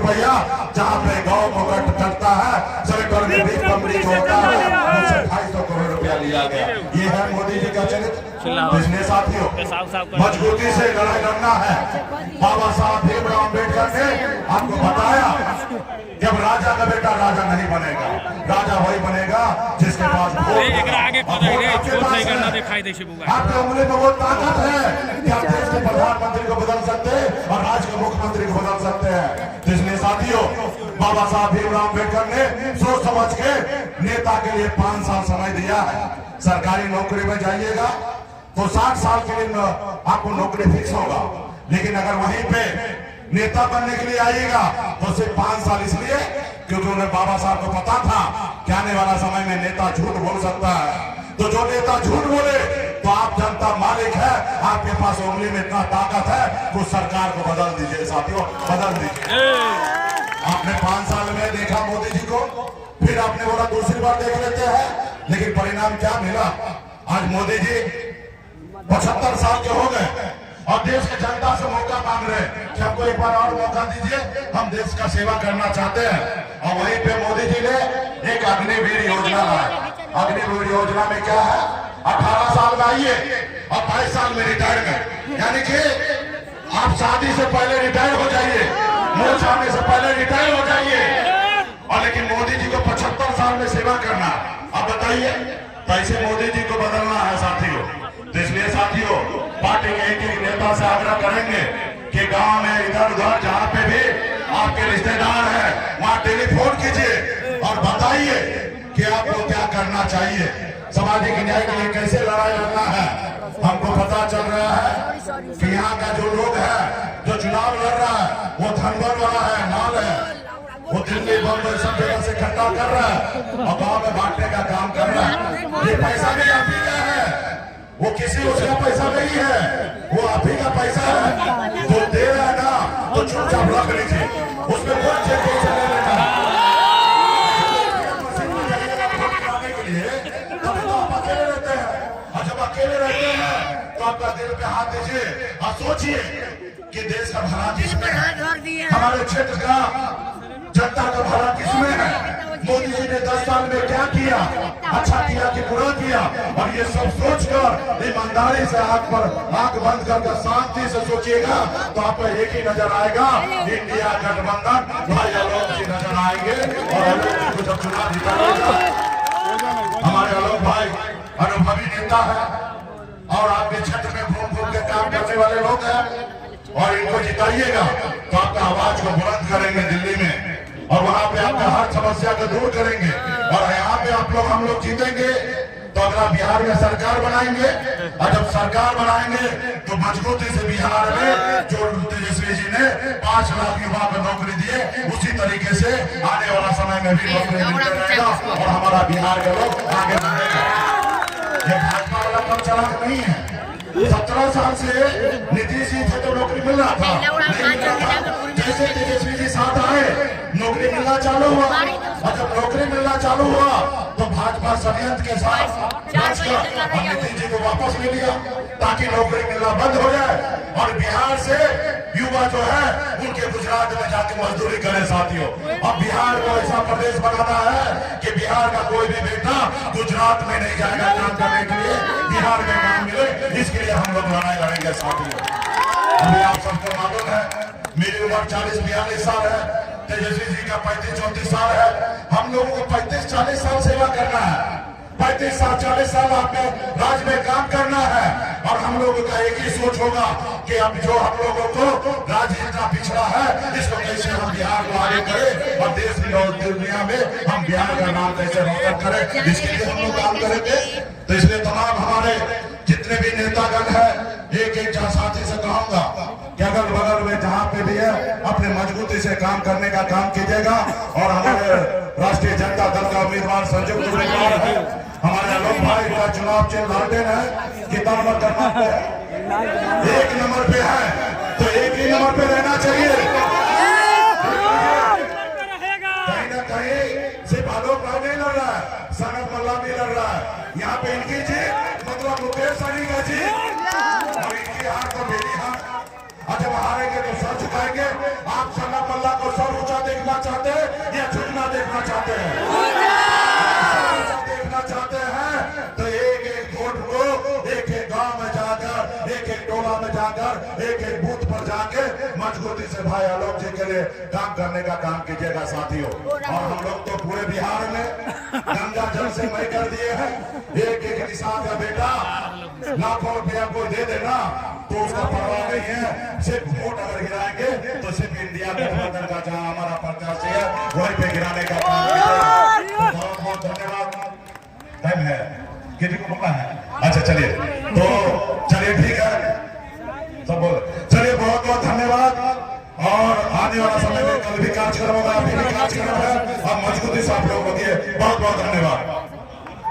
रुपया, जहाँ पे गाँव को कटता है, सेक्टर में भी कंप्लीट होता है, 250 करोड़ रुपया लिया गया। ये है मोदी जी का चरित्र। इसलिए साथियों, मजबूती से लड़ाई लड़ना है। बाबा साहब भीमराव अम्बेडकर ने आपको बताया कि अब राजा का बेटा राजा नहीं बनेगा, राजा वही बनेगा जिसके पास आपके उंगली में वो ताकत है कि आप देश के प्रधानमंत्री को बदल सकते हैं और राज्य के मुख्यमंत्री को बदल सकते हैं। इसलिए साथियों, बाबा साहब भीमराव अम्बेडकर ने सोच समझ के नेता के लिए 5 साल समय दिया है। सरकारी नौकरी में जाइएगा तो 60 साल के लिए आपको नौकरी फिक्स होगा, लेकिन अगर वहीं पे नेता बनने के लिए आइएगा तो सिर्फ 5 साल, इसलिए क्योंकि उन्हें बाबा साहब को पता था कि आने वाला समय में नेता झूठ बोल सकता है। तो जो नेता झूठ बोले तो आप जनता मालिक है, आपके पास उंगली में इतना ताकत है, तो सरकार को बदल दीजिए साथियों, बदल दीजिए। आपने 5 साल में देखा मोदी जी को, फिर आपने बोला दूसरी बार देख लेते हैं, लेकिन परिणाम क्या मिला? आज मोदी जी 75 साल के हो गए और देश की जनता से मौका मांग रहे कि हमको एक बार और मौका दीजिए, हम देश का सेवा करना चाहते हैं। और वहीं पे मोदी जी ने एक अग्निवीर योजना लाया। अग्निवीर योजना में क्या है? 18 साल में आइए और 22 साल में रिटायरमेंट, यानी कि आप शादी से पहले रिटायर हो जाइए, मुंह छाने से पहले रिटायर हो जाइए। और लेकिन मोदी जी को 75 साल में सेवा करना, अब बताइए कैसे मोदी जी को बदलना है साथियों। तो इसलिए साथियों, पार्टी के एक नेता से आग्रह करेंगे कि गांव में इधर उधर जहां पे भी आपके रिश्तेदार हैं, वहां टेलीफोन कीजिए और बताइए कि आपको क्या करना चाहिए, सामाजिक न्याय के लिए कैसे लड़ाई लड़ना है। हमको पता चल रहा है कि यहाँ का जो लोग है, जो चुनाव लड़ रहा है, वो धनगर वाला है, माल है, वो दिल्ली बम्बई सब जगह से इकट्ठा कर रहा है और गाँव में बांटने का काम कर रहा है। ये पैसा भी आप ही का है, वो किसी उसका पैसा नहीं है, वो आप ही का पैसा है। जो दे रहा है ना, तो चुपचाप रख लीजिए, उसमें कोई चेक नहीं चले लेना। के लिए तब तो आप अकेले रहते हैं, और जब अकेले रहते हैं तो आपका दिल पे हाथ दीजिए और सोचिए कि देश का भला किसमें है, हमारे क्षेत्र का जनता का भला किसमें है। मोदी जी ने 10 साल में क्या किया, अच्छा किया कि बुरा किया, और ये सब सोचकर ईमानदारी से आंख बंद करके शांति से सोचिएगा तो आपको एक ही नजर आएगा, इंडिया गठबंधन भाई आलोक जी नजर आएंगे। और आलोक जी को जब चुनाव जिताएगा, हमारे आलोक भाई अनुभवी नेता है और आपके क्षेत्र में घूम घूम के काम करने वाले लोग हैं, और इनको जिताइएगा तो आपका आवाज को बुलंद करेंगे दिल्ली में, और वहां पे आपका हर समस्या को दूर करेंगे। और यहाँ पे आप लोग, हम लोग जीतेंगे तो अगला बिहार में सरकार बनाएंगे, और जब सरकार बनाएंगे तो मजबूती से बिहार में जो तेजस्वी जी ने 5 लाख युवा को नौकरी दिए, उसी तरीके से आने वाला समय में भी नौकरी मिलते रहेगा और हमारा बिहार के लोग आगे बढ़ेगा। ये भाजपा वाला कम चलाक नहीं है। 17 साल से नीतीश जी थे तो नौकरी मिल रहा था, जैसे तेजस्वी जी साथ आए नौकरी मिलना चालू हुआ, और जब नौकरी मिलना चालू हुआ तो भाजपा षड्यंत्र के साथ नीतीश जी को वापस ले लिया ताकि नौकरी मिलना बंद हो जाए, और बिहार से युवा जो है उनके गुजरात में जाके मजदूरी करें साथियों। अब बिहार को ऐसा प्रदेश बनाना है कि बिहार का कोई भी बेटा गुजरात में नहीं जाएगा काम करने के लिए, बिहार में काम मिले, इसके लिए हम लोग लड़ाई लड़ेंगे साथियों। अभी आप सबको मालूम है मेरी उम्र 40-42 साल है, तेजस्वी जी का 35-34 साल है। हम लोगों को 35-40 साल सेवा करना है, 35-40 साल आपको राज्य में काम करना है, और हम लोगों का एक ही सोच होगा कि अब जो हम लोगों को राज्य इतना पिछड़ा है, इसको कैसे हम बिहार को आगे करें और देश की और दुनिया में हम बिहार का नाम कैसे रोशन करें, इसके लिए हम लोग काम करेंगे। तो इसलिए तमाम हमारे जितने भी नेतागण है, एक साथी से कहूंगा कि अगल बगल में जहाँ पे भी है अपने मजबूती से काम करने का काम कीजिएगा। और हमारे राष्ट्रीय जनता दल का उम्मीदवार संयुक्त उम्मीदवार है हमारे आलोक भाई का चुनाव चिन्ह लालटेन है, कितना नंबर करना है? 1 नंबर पे है, तो 1 ही नंबर पे रहना चाहिए। कहीं ना कहीं सिर्फ आलोक भाई नहीं लड़ रहा है, सनत मल्ला भी लड़ रहा है। यहाँ पे इनकी जीत मतलब मुकेश सहनी का जीत, और इनकी हार तो मेरी हार। और जब हारेंगे तो सर झुकाएंगे, आप सनत मल्ला को सर ऊंचा बूथ पर जाके मजबूती से भाई आलोक जी के लिए काम करने का काम कीजिएगा साथियों। और हम लोग तो पूरे बिहार में गंगा जल से मई कर दिए हैं। एक एक निशान का बेटा लाखों रुपया को दे देना तो उसका परवाह नहीं है। सिर्फ वोट अगर गिराएंगे तो सिर्फ इंडिया गठबंधन का जहां हमारा प्रत्याशी है वहीं पे गिराने का काम कीजिएगा। बहुत बहुत धन्यवाद। टाइम है किसी को पता है? अच्छा चलिए, तो चलिए ठीक है सब बोल। चलिए बहुत बहुत धन्यवाद। और आने वाला समय में कल भी कार्यक्रम होगा, अभी भी कार्यक्रम है। अब मजबूती से आप लोग होती है। बहुत बहुत धन्यवाद।